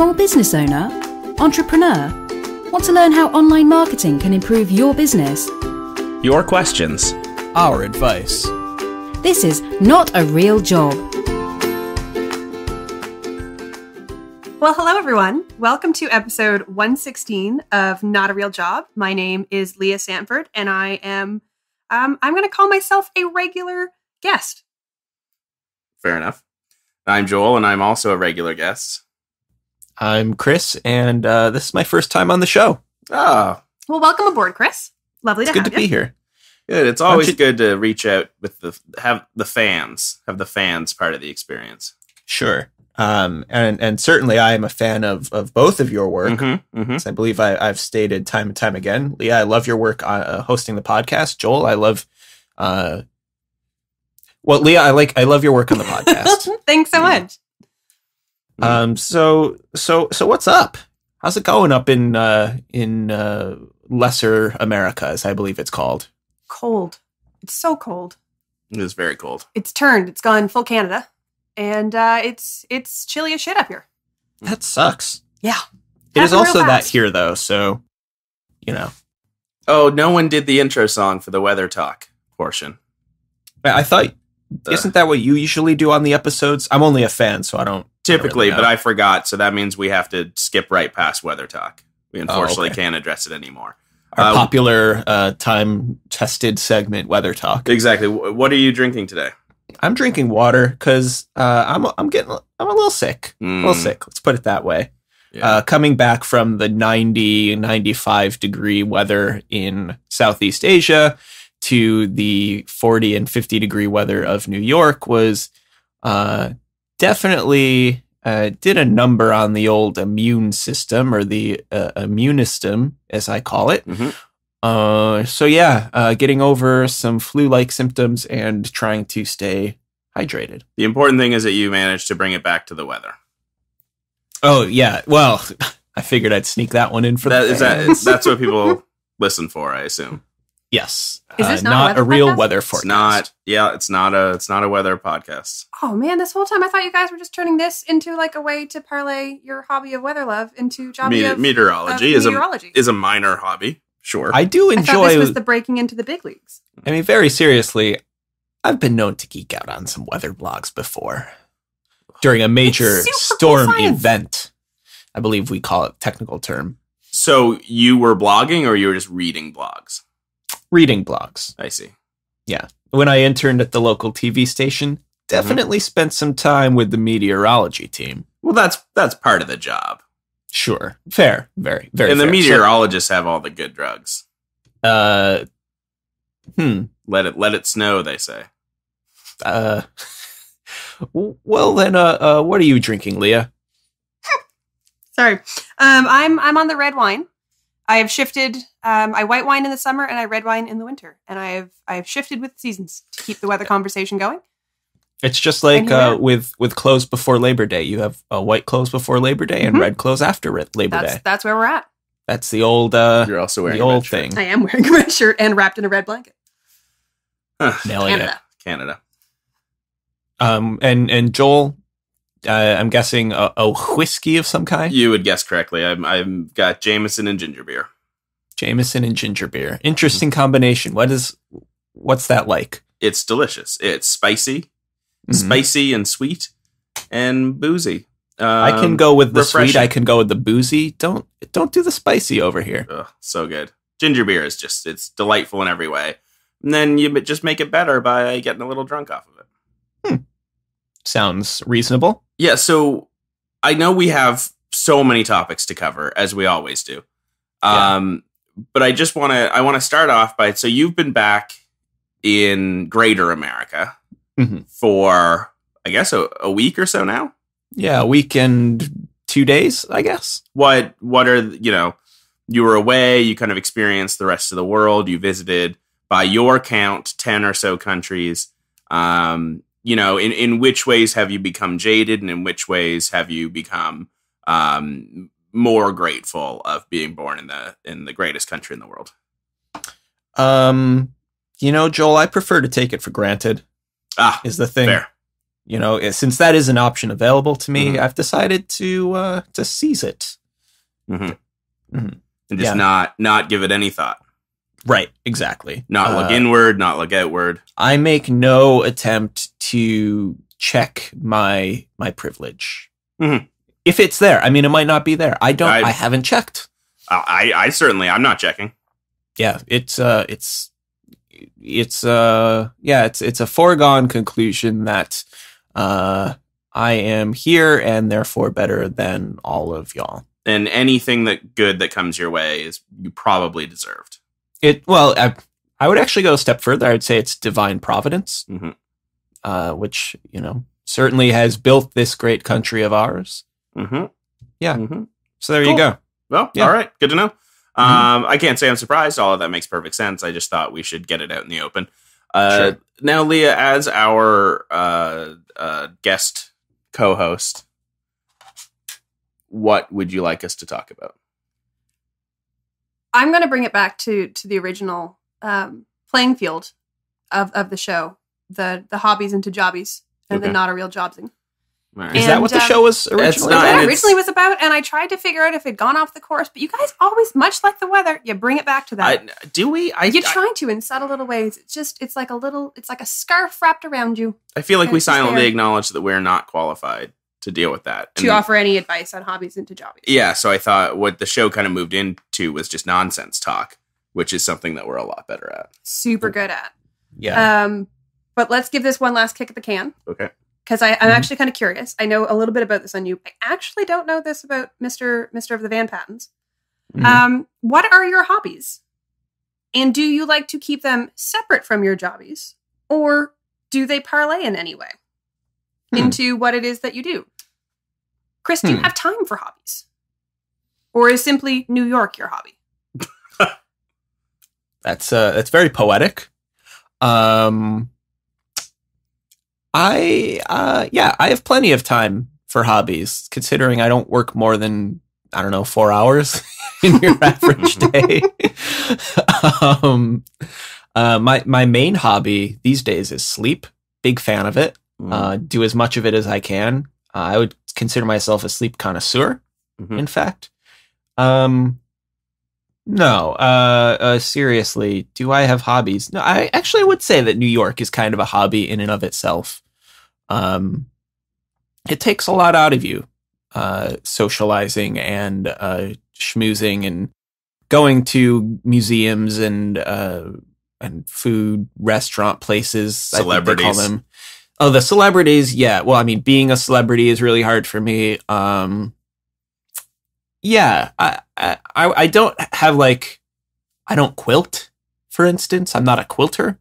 Small business owner? Entrepreneur? Want to learn how online marketing can improve your business? Your questions. Our advice. This is Not a Real Job. Well, hello everyone. Welcome to episode 116 of Not a Real Job. My name is Leah Sanford, and I am, I'm going to call myself a regular guest. Fair enough. I'm Joel, and I'm also a regular guest. I'm Chris, and this is my first time on the show. Oh, Well, welcome aboard, Chris. Lovely to It's good have to you. be here. good. It's always good to reach out with have the fans part of the experience. Sure. And certainly I am a fan of both of your work. As I believe I've stated time and time again. Leah, I love your work on hosting the podcast. Joel, I love... Leah, I love your work on the podcast. Thanks so much. So what's up? How's it going up in Lesser America, as I believe it's called? Cold. It's so cold. It is very cold. It's turned. It's gone full Canada. And it's chilly as shit up here. That sucks. Yeah. It is Happened real also that fast. here, though, so, you know. Oh, no one did the intro song for the weather talk portion. I thought, isn't that what you usually do on the episodes? I'm only a fan, so I don't... Typically, really know. but I forgot, so that means we have to skip right past weather talk. We unfortunately okay. can't address it anymore. Our popular, time-tested segment, Weather Talk. Exactly. What are you drinking today? I'm drinking water because I'm a little sick. A little sick, let's put it that way. Yeah. Coming back from the 90, 95 degree weather in Southeast Asia to the 40 and 50 degree weather of New York was definitely did a number on the old immune system, or the immunistem, as I call it. Getting over some flu-like symptoms and trying to stay hydrated. The important thing is that you managed to bring it back to the weather. Oh, yeah. Well, I figured I'd sneak that one in for the fans. That's what people listen for, I assume. Yes. Is this not not a real podcast? weather It's forecast? not. Yeah, it's not a weather podcast. Oh man, this whole time I thought you guys were just turning this into like a way to parlay your hobby of weather love into jobby of Meteorology of is meteorology. is a minor hobby. Sure. I do I thought enjoy... this was the breaking into the big leagues. I mean, very seriously, I've been known to geek out on some weather blogs before. During a major It's super storm cool science. event. I believe we call it technical term. So you were blogging, or you were just reading blogs? Reading blogs. I see. Yeah. When I interned at the local TV station, definitely spent some time with the meteorology team. Well, that's part of the job. Sure. Fair. Very, very And fair. the meteorologists have all the good drugs. So, Let it snow, they say. well then, what are you drinking, Leah? Sorry. I'm on the red wine. I have shifted. I white wine in the summer and I red wine in the winter. And I've shifted with the seasons to keep the weather conversation going. It's just like And here with clothes before Labor Day. You have white clothes before Labor Day and red clothes after Labor Day. That's where we're at. That's the old You're also wearing the a red old shirt. thing. I am wearing a red shirt and wrapped in a red blanket. Nailing it. Canada. Canada. And Joel, I'm guessing a whiskey of some kind. You would guess correctly. I've got Jameson and ginger beer. Jameson and ginger beer. Interesting combination. What's that like? It's delicious. It's spicy and sweet and boozy. I can go with the refreshing. sweet. I can go with the boozy. Don't do the spicy over here. Ugh, so good. Ginger beer is it's delightful in every way. And then you just make it better by getting a little drunk off of it. Sounds reasonable. Yeah, so I know we have so many topics to cover, as we always do. But I just want to start off by, so you've been back in Greater America for, I guess, a week or so now? Yeah, a week and 2 days, I guess. What are, you were away, you kind of experienced the rest of the world, you visited, by your count, 10 or so countries. In which ways have you become jaded, and in which ways have you become more grateful of being born in the greatest country in the world? Joel, I prefer to take it for granted. Is the thing. Fair. since that is an option available to me, I've decided to seize it. Mm-hmm. Mm-hmm. And just not give it any thought. Right, exactly. Not look inward, not look outward. I make no attempt to check my privilege. Mm-hmm. If it's there. I mean, it might not be there. I haven't checked. I'm not checking. Yeah, it's a foregone conclusion that I am here and therefore better than all of y'all. And anything that comes your way is you probably deserved. I would actually go a step further. I would say it's divine providence, which certainly has built this great country of ours. Mm-hmm. Yeah. Mm-hmm. So there you go. Well, all right. Good to know. I can't say I'm surprised. All of that makes perfect sense. I just thought we should get it out in the open. Sure. Now, Leah, as our guest co-host, what would you like us to talk about? I'm going to bring it back to the original playing field of the show, the hobbies into jobbies, and the not a real jobsing. Right. Is that what the show was originally? That's what it originally was about, and I tried to figure out if it'd gone off the course, but you guys always, much like the weather, you bring it back to that. Do we? You try to in subtle little ways. It's like a scarf wrapped around you. I feel like we silently acknowledge that we're not qualified to deal with that. To offer any advice on hobbies into jobbies. Yeah, so I thought what the show kind of moved into was just nonsense talk, which is something that we're a lot better at. Super good at. Yeah. But let's give this one last kick at the can. Okay. Because I'm actually kind of curious. I know a little bit about this on you. I actually don't know this about Mr. of the Van Pattens. What are your hobbies? And do you like to keep them separate from your jobbies? Or do they parlay in any way into what it is that you do? Chris, do you have time for hobbies? Or is simply New York your hobby? That's very poetic. I have plenty of time for hobbies, considering I don't work more than, 4 hours in your average day. My main hobby these days is sleep. Big fan of it. Do as much of it as I can. I would consider myself a sleep connoisseur, in fact. No, seriously, do I have hobbies? No, I actually would say that New York is kind of a hobby in and of itself. It takes a lot out of you, socializing and schmoozing and going to museums and food restaurant places. Celebrities. I think they call them. Oh, the celebrities. Yeah. Well, I mean, being a celebrity is really hard for me. Yeah, I don't have I don't quilt, for instance. I'm not a quilter.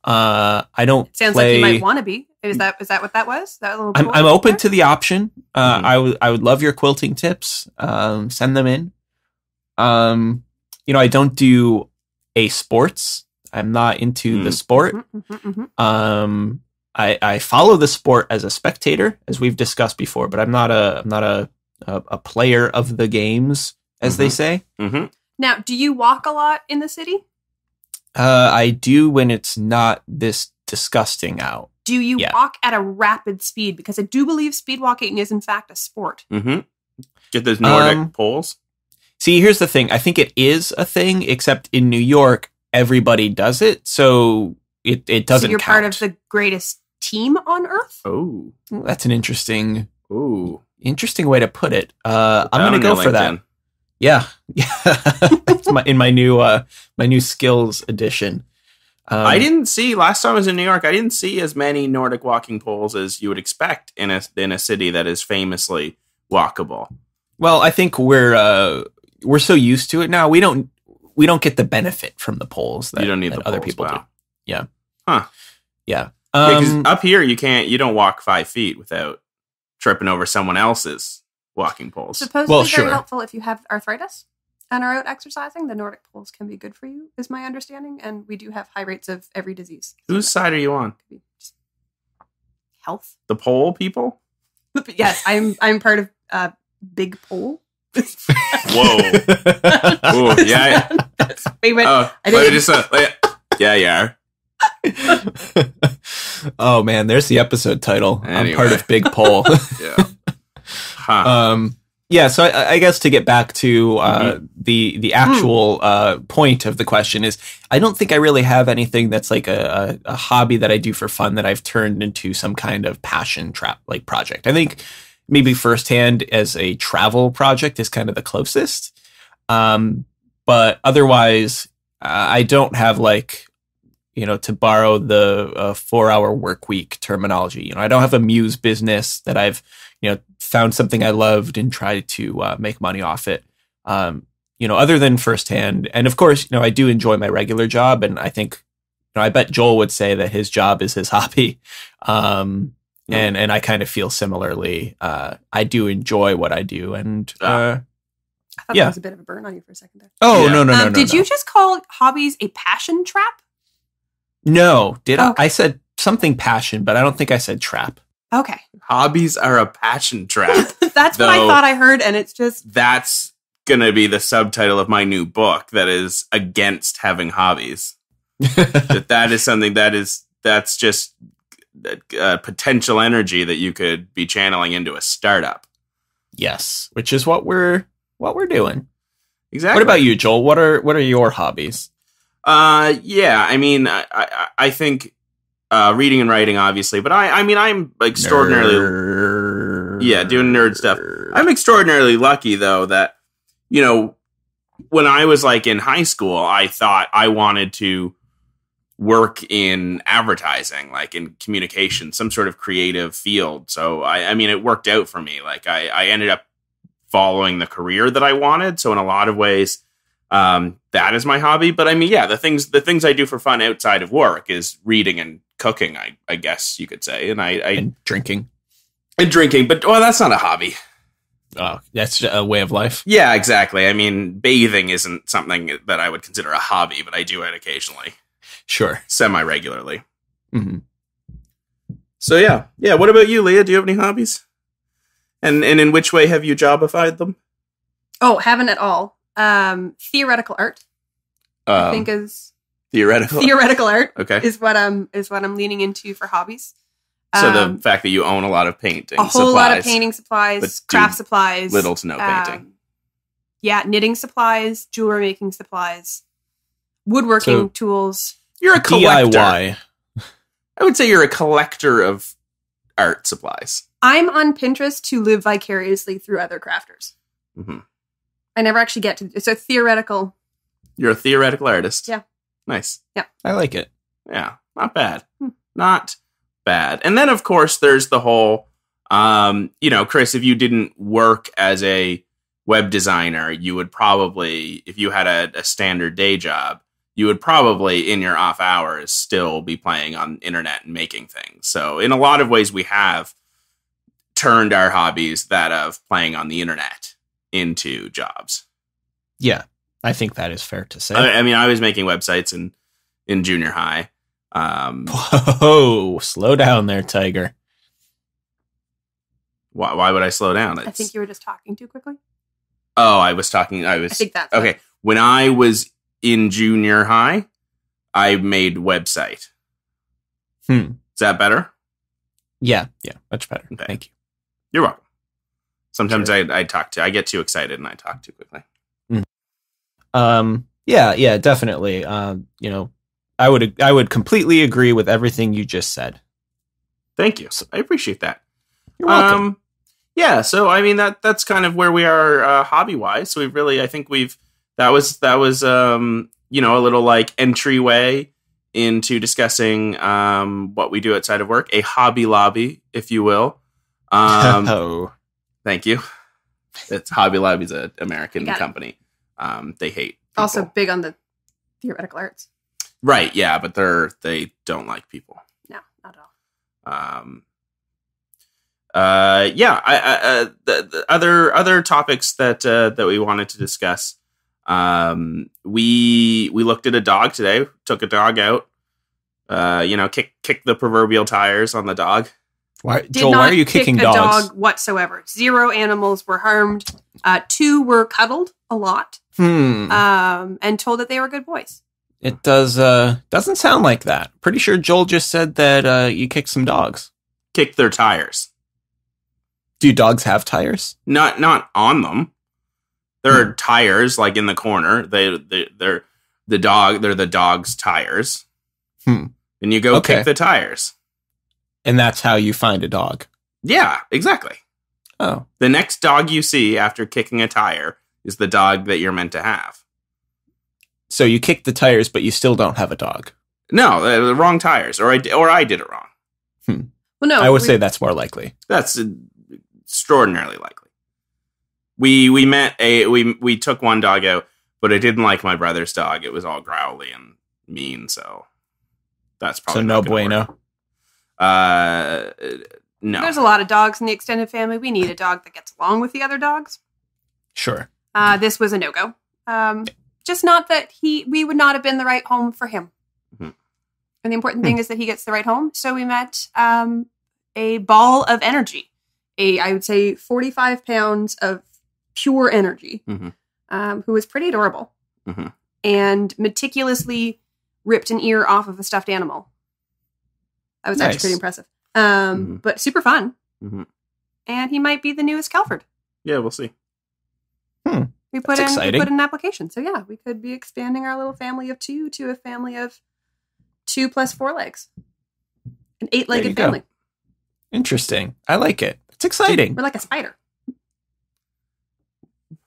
I don't. It sounds like you might want to be. Is that what that was? That little. I'm open to the option. I would love your quilting tips. Send them in. I don't do sports. I'm not into the sport. I follow the sport as a spectator, as we've discussed before, but I'm not a player of the games, as they say. Now, do you walk a lot in the city? I do when it's not this disgusting out. Do you walk at a rapid speed? Because I do believe speed walking is in fact a sport. Get those Nordic poles. See, here's the thing. I think it is a thing, except in New York, everybody does it, so it doesn't. So you're count. Part of the greatest team on Earth. Oh, that's an interesting way to put it. I'm going to go for that. Yeah. in my new skills edition. I didn't see last time I was in New York. I didn't see as many Nordic walking poles as you would expect in a city that is famously walkable. Well, I think we're so used to it now. We don't get the benefit from the poles that, you don't need that the other poles, people do. Yeah. Huh. Yeah. Because up here you don't walk 5 feet without tripping over someone else's walking poles. Supposedly very helpful if you have arthritis and are out exercising. The Nordic poles can be good for you, is my understanding, and we do have high rates of every disease. Whose side are you on? Health. The pole people? Yes, I'm part of Big Pole. Whoa! Ooh, yeah. Wait, I didn't. Yeah, you are. Oh man, there's the episode title. Anyway. I'm part of Big Poll. Yeah. Huh. Yeah, so I guess to get back to the actual point of the question is, I don't think I really have anything that's like a hobby that I do for fun that I've turned into some kind of passion like project. I think maybe Firsthand as a travel project is kind of the closest. But otherwise, I don't have like, to borrow the 4-hour work week terminology. I don't have a muse business that I've, found something I loved and tried to make money off it. Other than Firsthand. And of course, I do enjoy my regular job. And I think, I bet Joel would say that his job is his hobby. And I kind of feel similarly. I do enjoy what I do. And I thought that was a bit of a burn on you for a second there. Oh, yeah. No. Did you just call hobbies a passion trap? No. I said something passion, but I don't think I said trap. Okay. Hobbies are a passion trap. That's what I thought I heard, and it's just... That's going to be the subtitle of my new book that is against having hobbies. that is something that's just potential energy that you could be channeling into a startup. Yes, which is what we're doing. Exactly. What about you, Joel? What are your hobbies? Yeah, I mean, I think reading and writing, obviously, but I'm extraordinarily doing nerd stuff. I'm extraordinarily lucky though that when I was like in high school, I thought I wanted to work in advertising, like in communication, some sort of creative field. So I mean, it worked out for me. Like I ended up following the career that I wanted. So in a lot of ways, that is my hobby. But I mean, yeah, the things I do for fun outside of work is reading and cooking, I guess you could say. And drinking. And drinking, but that's not a hobby. Oh, that's a way of life. Yeah, exactly. I mean, bathing isn't something that I would consider a hobby, but I do it occasionally. Sure. Semi-regularly. Mm-hmm. So yeah. What about you, Leah? Do you have any hobbies? And in which way have you jobified them? Oh, haven't at all. Theoretical art, I think is theoretical art. Okay, is what I'm leaning into for hobbies. So the fact that you own a lot of painting, lot of painting supplies, craft supplies, little to no painting. Yeah, knitting supplies, jewelry making supplies, woodworking tools. You're a collector. DIY. I would say you're a collector of art supplies. I'm on Pinterest to live vicariously through other crafters. Mm-hmm. I never actually get to. It's a theoretical. You're a theoretical artist. Yeah. Nice. Yeah. I like it. Yeah. Not bad. Not bad. And then, of course, there's the whole, Chris, if you didn't work as a web designer, you would probably, if you had a standard day job, you would probably, in your off hours, still be playing on internet and making things. So in a lot of ways, we have turned our hobbies, that of playing on the internet, into jobs. Yeah, I think that is fair to say. I mean, I was making websites in junior high. Whoa, slow down there, Tiger. Why would I slow down? I think you were just talking too quickly. Oh, I think that's okay. When I was in junior high, I made website. Is that better? Yeah, much better. Okay. Thank you. You're welcome. Sometimes Sure. I get too excited and I talk too quickly. Yeah, definitely. I would completely agree with everything you just said. Thank you. I appreciate that. You're welcome. Yeah, so I mean that's kind of where we are hobby wise. So that was a little like entryway into discussing what we do outside of work, a hobby lobby, if you will. Thank you. It's Hobby Lobby's an American company. They hate people. Also big on the theoretical arts. Right, yeah, but they don't like people. No, not at all. The other topics that we wanted to discuss. We looked at a dog today. Took a dog out. Kick the proverbial tires on the dog. Joel, why are you kicking dogs? Dog whatsoever. 0 animals were harmed. 2 were cuddled a lot. And told that they were good boys. It doesn't sound like that. Pretty sure Joel just said that you kicked some dogs. Kicked their tires. Do dogs have tires? Not on them. There are tires like in the corner. They're the dog's tires. And you go kick the tires. And that's how you find a dog. Yeah, exactly. Oh. The next dog you see after kicking a tire is the dog that you're meant to have. So you kick the tires, but you still don't have a dog. No, the wrong tires, or I did it wrong. Well, no, I would say that's more likely. That's extraordinarily likely. We took one dog out, but I didn't like my brother's dog. It was all growly and mean, so that's probably so no bueno. No. There's a lot of dogs in the extended family. We need a dog that gets along with the other dogs. Sure. This was a no-go. Just not that we would not have been the right home for him. And the important thing is that he gets the right home. So we met a ball of energy, I would say 45 pounds of pure energy, who was pretty adorable and meticulously ripped an ear off of a stuffed animal. That was actually pretty impressive. But super fun. And he might be the newest Calford. Yeah, we'll see. We put in an application. So yeah, we could be expanding our little family of 2 to a family of 2 plus 4 legs. An 8-legged family. Go. Interesting. I like it. It's exciting. We're like a spider.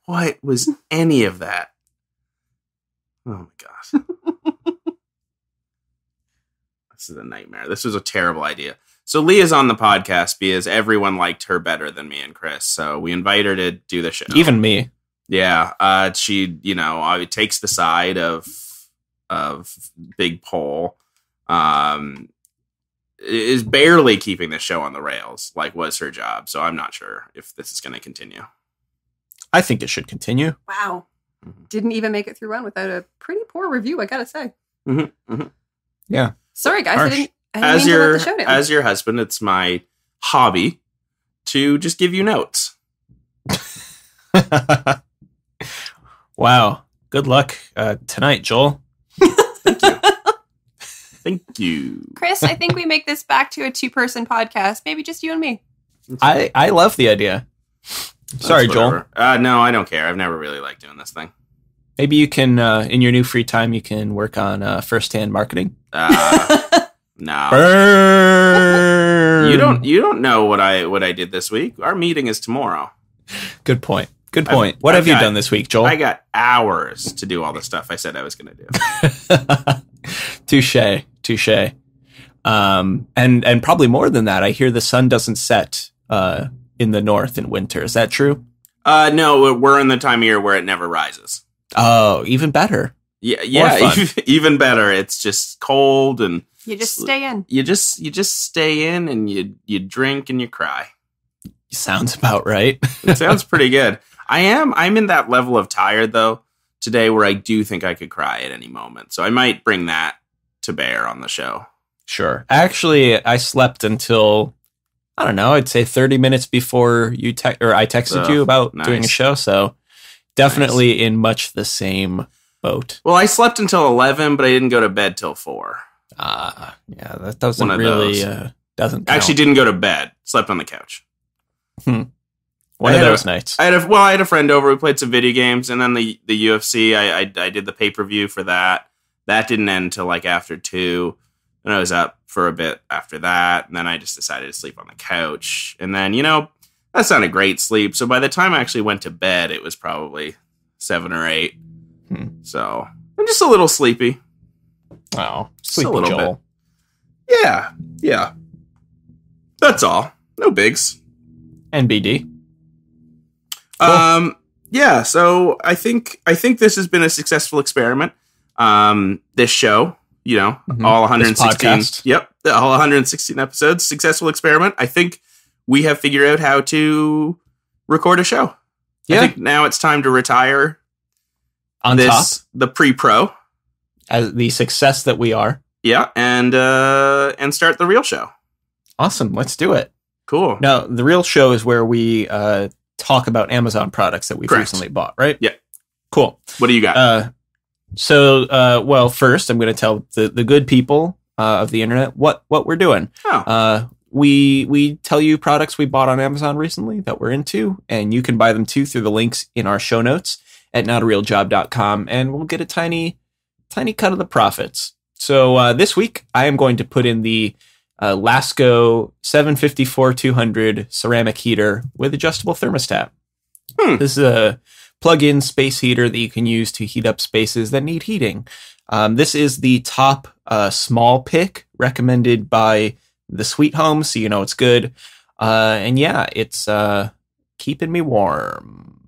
What was any of that? Oh my gosh. This is a nightmare. This was a terrible idea. So Leah's on the podcast because everyone liked her better than me and Chris. So we invite her to do the show. Even me. Yeah. She, takes the side of Big Pole. Is barely keeping the show on the rails, like was her job. So I'm not sure if this is going to continue. I think it should continue. Wow. Didn't even make it through one without a pretty poor review, I gotta say. Yeah. Sorry, guys. Harsh. I didn't mean to let the show down. As your husband, it's my hobby to just give you notes. Wow. Good luck tonight, Joel. Thank you. Chris, I think we make this back to a 2-person podcast. Maybe just you and me. I love the idea. Sorry, Joel. No, I don't care. I've never really liked doing this thing. Maybe you can, in your new free time, you can work on first-hand marketing. No. Burn. You don't know what I did this week. Our meeting is tomorrow. Good point. What have you done this week, Joel? I got hours to do all the stuff I said I was going to do. Touche. And probably more than that. I hear the sun doesn't set in the north in winter. Is that true? No, we're in the time of year where it never rises. Oh, even better. Yeah, even better. It's just cold and you just stay in. You just stay in and you drink and you cry. Sounds about right. It sounds pretty good. I'm in that level of tired though today where I do think I could cry at any moment. So I might bring that to bear on the show. Sure. Actually, I slept until, I don't know, I'd say 30 minutes before I texted you about doing a show. So definitely in much the same boat. Well, I slept until 11, but I didn't go to bed till 4. Yeah, that doesn't really, doesn't count. Actually didn't go to bed. Slept on the couch. One of those nights. I had a friend over. We played some video games, and then the UFC. I did the pay-per-view for that. That didn't end till like after 2. And I was up for a bit after that, and then I just decided to sleep on the couch. And then, that's not a great sleep. So by the time I actually went to bed, it was probably 7 or 8. So I'm just a little sleepy. Oh, sleepy Joel. Bit. Yeah. That's all. No bigs. NBD. Cool. Yeah. So I think this has been a successful experiment. This show, all 116. Yep. All 116 episodes. Successful experiment. I think we have figured out how to record a show. Yeah. I think now it's time to retire the pre-pro. As the success that we are. Yeah. And start the real show. Awesome. Let's do it. Cool. Now, the real show is where we talk about Amazon products that we've recently bought, right? Yeah. Cool. What do you got? So, well, first I'm going to tell the good people of the internet what we're doing. Oh. We tell you products we bought on Amazon recently that we're into, and you can buy them too through the links in our show notes at notarealjob.com, and we'll get a tiny cut of the profits. So this week I am going to put in the Lasco 754-200 ceramic heater with adjustable thermostat. This is a plug-in space heater that you can use to heat up spaces that need heating. This is the top small pick recommended by the Sweet Home, so you know it's good. And yeah, it's keeping me warm.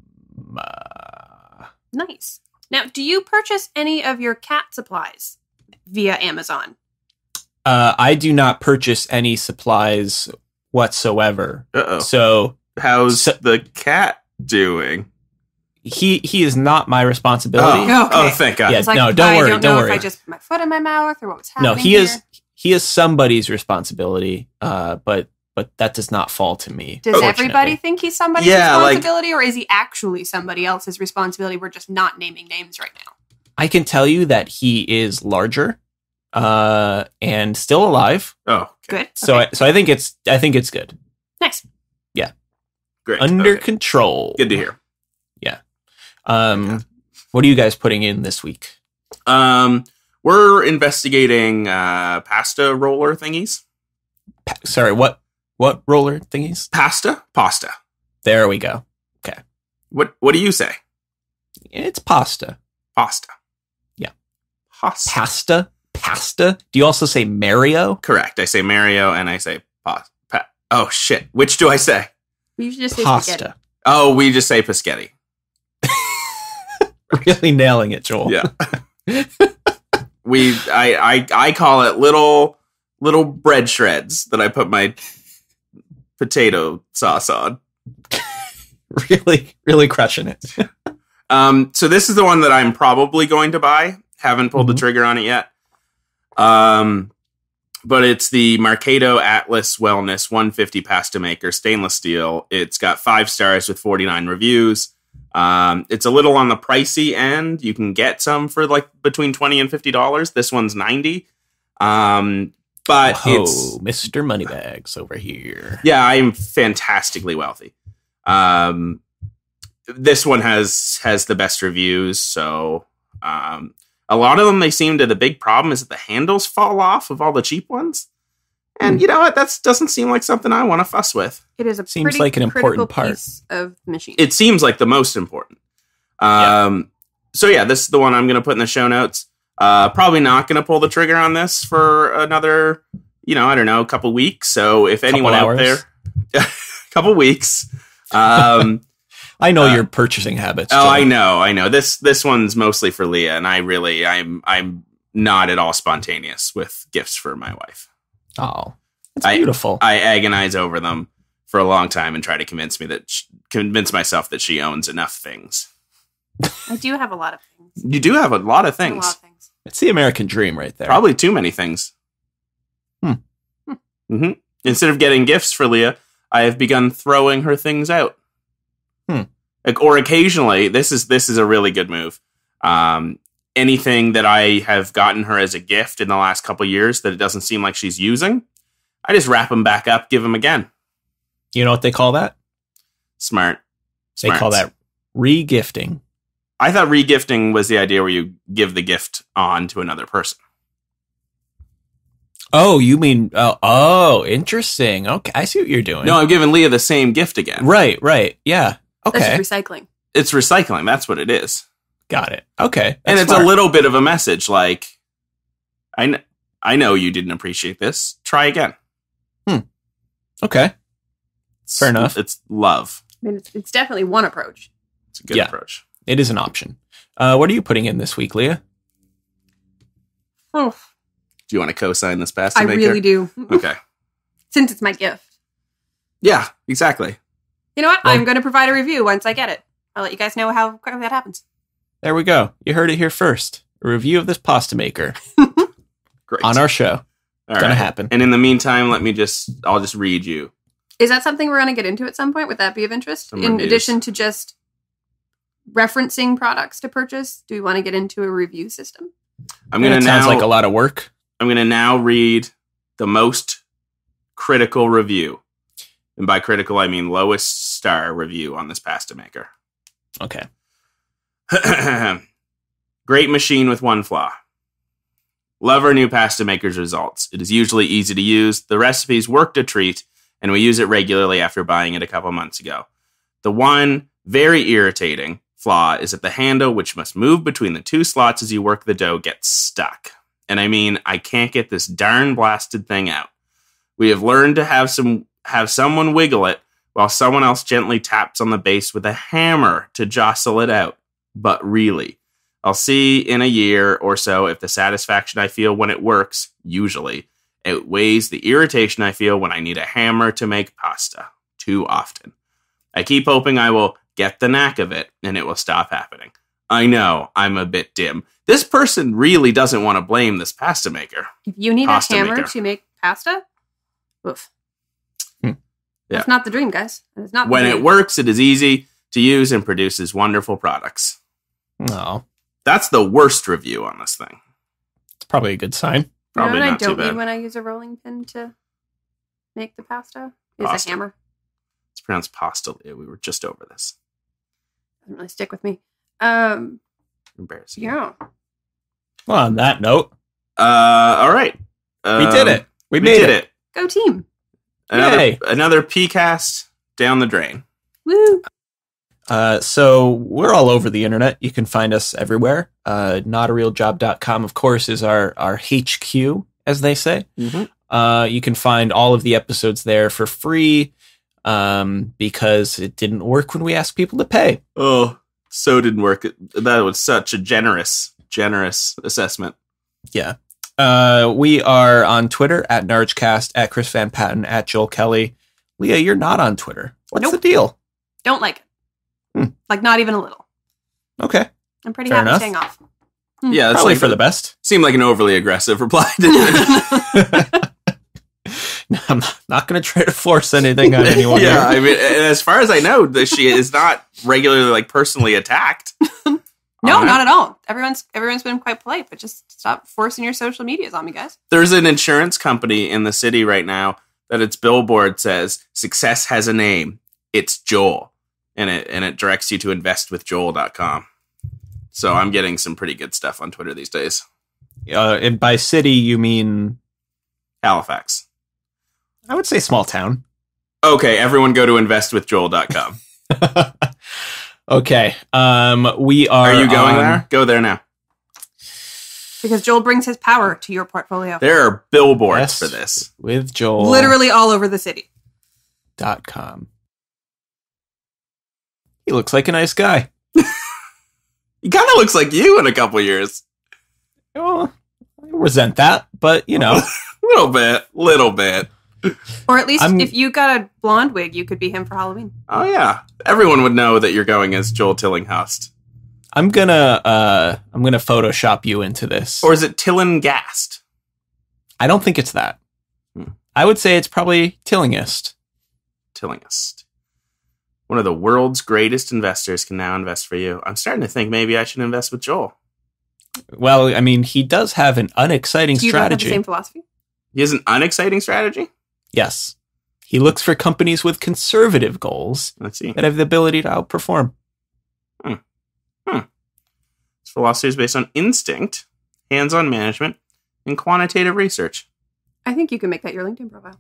Nice. Now, do you purchase any of your cat supplies via Amazon? I do not purchase any supplies whatsoever. Uh-oh. So how's the cat doing? He is not my responsibility. Oh, thank God. Yeah, It's like, no, don't worry. I don't know worry. if I just put my foot in my mouth or what was happening. No, he is somebody's responsibility. But that does not fall to me. Does everybody think he's somebody's Yeah, responsibility, or is he actually somebody else's responsibility? We're just not naming names right now. I can tell you that he is larger, and still alive. Oh, Good. So Okay. I think it's good. Nice. great. Under Okay. control. Good to hear. Yeah. What are you guys putting in this week? We're investigating pasta roller thingies. Sorry, what roller thingies? Pasta. There we go. Okay. What do you say? It's pasta. Pasta. Yeah. Pasta. Pasta? Do you also say Mario? Correct. I say Mario and I say oh shit. Which do I say? You should just say Pasta. spaghetti. Oh, we just say Paschetti. Really nailing it, Joel. Yeah. I call it little bread shreds that I put my potato sauce on. Really crushing it. So this is the one that I'm probably going to buy. Haven't pulled the trigger on it yet. But it's the Marcado Atlas Wellness 150 pasta maker, stainless steel. It's got 5 stars with 49 reviews. It's a little on the pricey end. You can get some for like between $20 and $50. This one's $90. But it's Mr. Moneybags over here. Yeah, I'm fantastically wealthy. This one has the best reviews, so a lot of them, they seem to, the big problem is that the handles fall off of all the cheap ones. And you know what? That doesn't seem like something I want to fuss with. It is a Seems pretty like an important critical part piece of the machine. It seems like the most important. So yeah, this is the one I'm going to put in the show notes. Probably not going to pull the trigger on this for another, I don't know, a couple weeks. So if anyone out there, a couple weeks, I know your purchasing habits. Oh, Joel. I know. This one's mostly for Leah, and I'm not at all spontaneous with gifts for my wife. Oh, that's beautiful. I agonize over them for a long time and try to convince myself that she owns enough things. I do have a lot of things. You do have a lot of things. A lot of things. It's the American dream right there. Probably too many things. Mm-hmm. Instead of getting gifts for Leah, I have begun throwing her things out. Or occasionally, this is a really good move. Anything that I have gotten her as a gift in the last couple of years that it doesn't seem like she's using, I just wrap them back up, give them again. You know what they call that? Smart. They call that re-gifting. I thought re-gifting was the idea where you give the gift on to another person. Oh, you mean, interesting. Okay, I see what you're doing. No, I'm giving Leah the same gift again. Right. Yeah. Okay. That's just recycling. It's recycling. That's what it is. Got it. Okay. And it's smart. a little bit of a message like, I know you didn't appreciate this. Try again. Okay. Fair enough. It's love. I mean, it's definitely one approach. It's a good approach. It is an option. What are you putting in this week, Leah? Oh, Do you want to co-sign this pasta I maker? really do. Okay. Since it's my gift. Yeah, exactly. You know what? Well- I'm going to provide a review once I get it. I'll let you guys know how quickly that happens. There we go. You heard it here first. A review of this pasta maker Great. on our show. All Gonna right. happen. And in the meantime, I'll just read you. Is that something we're going to get into at some point? Would that be of interest? Some In reviews. addition to just referencing products to purchase, do we want to get into a review system? Sounds like a lot of work. I'm going to now read the most critical review. And by critical, I mean lowest star review on this pasta maker. Okay. Great machine with one flaw. Love our new pasta maker's results. It is usually easy to use. The recipes worked a treat, and we use it regularly after buying it a couple months ago. The one very irritating flaw is that the handle, which must move between the two slots as you work the dough, gets stuck. And I mean, I can't get this darn blasted thing out. We have learned to have someone wiggle it while someone else gently taps on the base with a hammer to jostle it out. But really, I'll see in a year or so if the satisfaction I feel when it works, usually, outweighs the irritation I feel when I need a hammer to make pasta. Too often. I keep hoping I will get the knack of it and it will stop happening. I know I'm a bit dim. This person really doesn't want to blame this pasta maker. If you need a hammer to make pasta, oof. That's not the dream, guys. It's not. When it works, it is easy to use and produces wonderful products. No. That's the worst review on this thing. It's probably a good sign. Probably not not too bad. I don't too bad. need when I use a rolling pin to make the pasta. Is a hammer. It's pronounced pasta. We were just over this. Doesn't really stick with me. Embarrassing. Yeah. Well, on that note. All right. We did it. We made it. Go team. Another PCast down the drain. Woo. So we're all over the internet. You can find us everywhere. Notarealjob.com, of course, is our HQ, as they say. Mm-hmm. You can find all of the episodes there for free because it didn't work when we asked people to pay. Oh, so didn't work. That was such a generous assessment. Yeah. We are on Twitter at NargeCast, at Chris Van Patten, at Joel Kelly. Leah, you're not on Twitter. What's the deal? Don't like it. Like, not even a little. Okay. I'm pretty Fair happy enough. staying off. Yeah, that's probably for the best. Seemed like an overly aggressive reply. I'm not going to try to force anything on anyone. Yeah, I mean, as far as I know, she is not regularly, personally attacked. No, not at all. Everyone's been quite polite, but just stop forcing your social medias on me, guys. There's an insurance company in the city right now that its billboard says, "Success has a name. It's Joel." And it directs you to investwithjoel.com. So I'm getting some pretty good stuff on Twitter these days. And by city, you mean Halifax. I would say small town. Okay, everyone go to investwithjoel.com. Okay. We are. Are you going there? Go there now. Because Joel brings his power to your portfolio. There are billboards for this. With Joel. Literally all over the city. .com. He looks like a nice guy. He kind of looks like you in a couple years. Well, I resent that, but little bit. Or at least if you got a blonde wig, you could be him for Halloween. Oh yeah, everyone would know that you're going as Joel Tillinghast. I'm gonna Photoshop you into this. Or is it Tillingast? I don't think it's that. I would say it's probably Tillingast. Tillingast. One of the world's greatest investors can now invest for you. I'm starting to think maybe I should invest with Joel. Well, I mean, he does have an unexciting strategy. Do you not have the same philosophy? He has an unexciting strategy? Yes. He looks for companies with conservative goals Let's see. that have the ability to outperform. His philosophy is based on instinct, hands-on management, and quantitative research. I think you can make that your LinkedIn profile.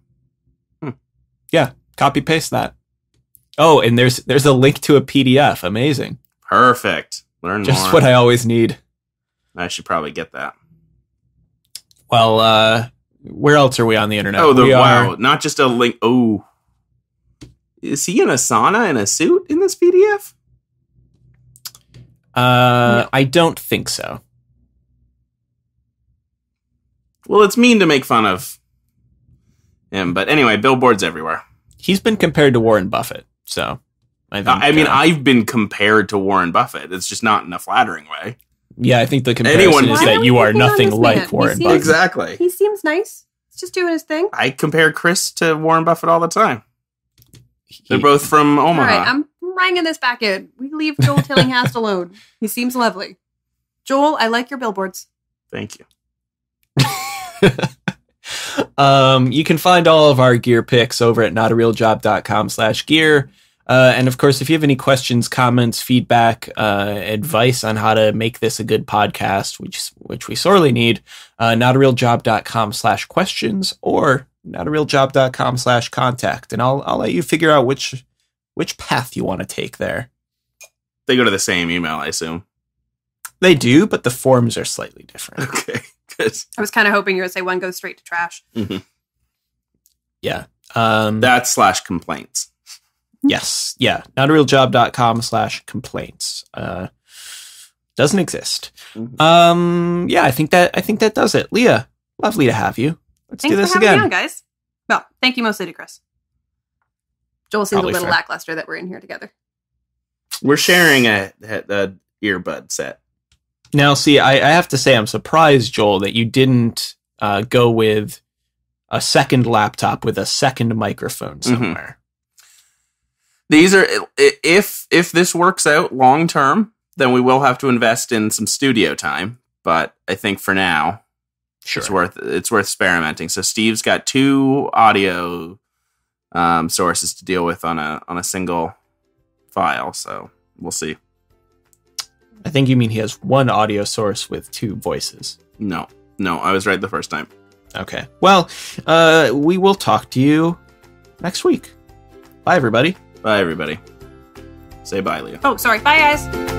Yeah, copy-paste that. Oh, and there's a link to a PDF. Amazing. Perfect. Learn more. Just what I always need. I should probably get that. Well, where else are we on the internet? Oh, wow. Not just a link. Oh. Is he in a sauna in a suit in this PDF? No. I don't think so. Well, it's mean to make fun of him. But anyway, billboards everywhere. He's been compared to Warren Buffett. So, I think, I've been compared to Warren Buffett. It's just not in a flattering way. Yeah, I think the comparison is that you are nothing like Warren Buffett. Exactly. He seems nice. He's just doing his thing. I compare Chris to Warren Buffett all the time. They're both from Omaha. All right, I'm bringing this back in. We leave Joel Tillinghast alone. He seems lovely. Joel, I like your billboards. Thank you. You can find all of our gear picks over at notarealjob.com/gear. And of course, if you have any questions, comments, feedback, advice on how to make this a good podcast, which we sorely need, notarealjob.com/questions or notarealjob.com/contact. And I'll let you figure out which path you want to take there. They go to the same email, I assume. They do, but the forms are slightly different. Okay, good. I was kind of hoping you would say one goes straight to trash. Mm-hmm. Yeah. That's /complaints. Yes. Yeah. notarealjob.com/complaints. Doesn't exist. Mm-hmm. Yeah, I think that does it. Leah, lovely to have you. Let's Thanks do this for having again. me on, guys. Well, thank you mostly to Chris. Joel seems Probably a little fair. lackluster that we're in here together. We're sharing a earbud set. Now, see, I have to say I'm surprised, Joel, that you didn't go with a second laptop with a second microphone somewhere. These are, if this works out long term, then we will have to invest in some studio time. But I think for now, Sure. it's worth experimenting. So Steve's got 2 audio sources to deal with on a single file. So we'll see. I think you mean he has one audio source with 2 voices. No, I was right the first time. Okay. Well, we will talk to you next week. Bye, everybody. Bye, everybody. Say bye, Leah. Oh, sorry. Bye, guys.